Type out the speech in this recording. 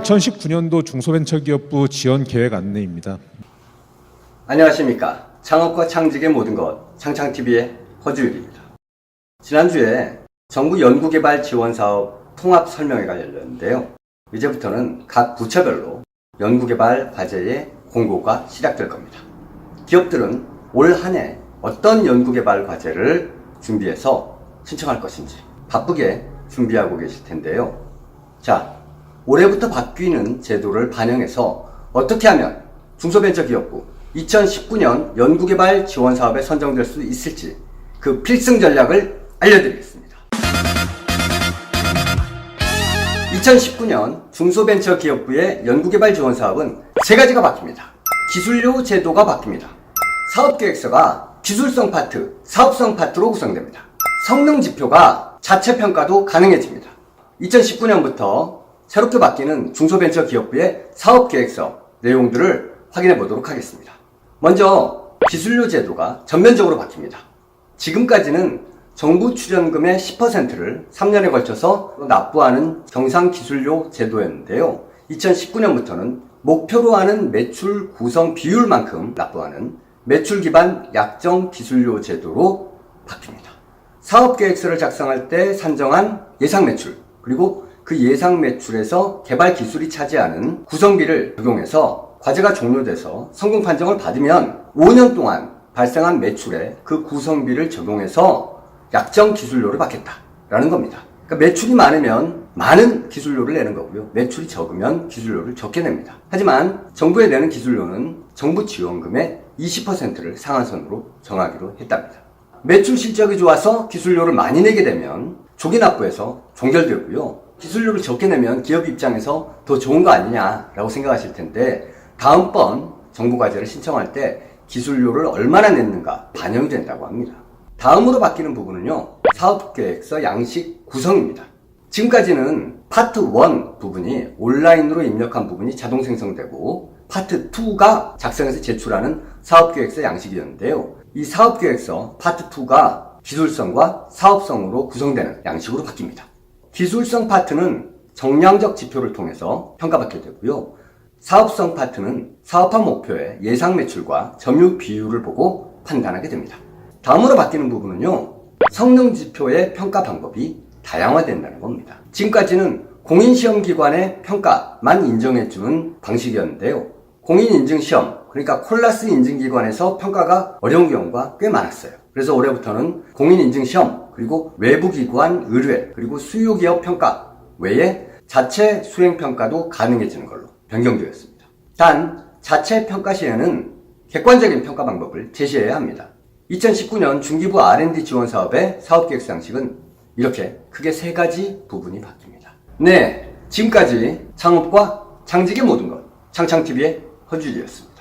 2019년도 중소벤처기업부 지원 계획 안내입니다. 안녕하십니까. 창업과 창직의 모든 것, 창창TV의 허주일입니다. 지난주에 정부 연구개발 지원사업 통합 설명회가 열렸는데요. 이제부터는 각 부처별로 연구개발 과제의 공고가 시작될 겁니다. 기업들은 올 한 해 어떤 연구개발 과제를 준비해서 신청할 것인지 바쁘게 준비하고 계실 텐데요. 자, 올해부터 바뀌는 제도를 반영해서 어떻게 하면 중소벤처기업부 2019년 연구개발 지원사업에 선정될 수 있을지 그 필승 전략을 알려드리겠습니다. 2019년 중소벤처기업부의 연구개발 지원사업은 3가지가 바뀝니다. 기술료 제도가 바뀝니다. 사업계획서가 기술성 파트, 사업성 파트로 구성됩니다. 성능지표가 자체평가도 가능해집니다. 2019년부터 새롭게 바뀌는 중소벤처기업부의 사업계획서 내용들을 확인해 보도록 하겠습니다. 먼저 기술료 제도가 전면적으로 바뀝니다. 지금까지는 정부 출연금의 10%를 3년에 걸쳐서 납부하는 경상기술료 제도였는데요. 2019년부터는 목표로 하는 매출 구성 비율만큼 납부하는 매출 기반 약정 기술료 제도로 바뀝니다. 사업계획서를 작성할 때 산정한 예상 매출, 그리고 그 예상 매출에서 개발 기술이 차지하는 구성비를 적용해서 과제가 종료돼서 성공 판정을 받으면 5년 동안 발생한 매출에 그 구성비를 적용해서 약정 기술료를 받겠다라는 겁니다. 그러니까 매출이 많으면 많은 기술료를 내는 거고요. 매출이 적으면 기술료를 적게 냅니다. 하지만 정부에 내는 기술료는 정부 지원금의 20%를 상한선으로 정하기로 했답니다. 매출 실적이 좋아서 기술료를 많이 내게 되면 조기 납부해서 종결되고요. 기술료를 적게 내면 기업 입장에서 더 좋은 거 아니냐라고 생각하실 텐데 다음번 정부 과제를 신청할 때 기술료를 얼마나 냈는가 반영이 된다고 합니다. 다음으로 바뀌는 부분은요, 사업계획서 양식 구성입니다. 지금까지는 파트 1 부분이 온라인으로 입력한 부분이 자동 생성되고 파트 2가 작성해서 제출하는 사업계획서 양식이었는데요. 이 사업계획서 파트 2가 기술성과 사업성으로 구성되는 양식으로 바뀝니다. 기술성 파트는 정량적 지표를 통해서 평가받게 되고요. 사업성 파트는 사업화 목표의 예상 매출과 점유 비율을 보고 판단하게 됩니다. 다음으로 바뀌는 부분은요, 성능 지표의 평가 방법이 다양화된다는 겁니다. 지금까지는 공인시험기관의 평가만 인정해주는 방식이었는데요. 공인인증시험, 그러니까 콜라스 인증기관에서 평가가 어려운 경우가 꽤 많았어요. 그래서 올해부터는 공인인증시험, 그리고 외부기관 의뢰, 그리고 수요기업 평가 외에 자체 수행평가도 가능해지는 걸로 변경되었습니다. 단, 자체 평가 시에는 객관적인 평가 방법을 제시해야 합니다. 2019년 중기부 R&D 지원 사업의 사업계획서 양식은 이렇게 크게 3가지 부분이 바뀝니다. 네, 지금까지 창업과 창직의 모든 것, 창창TV의 허주일이었습니다.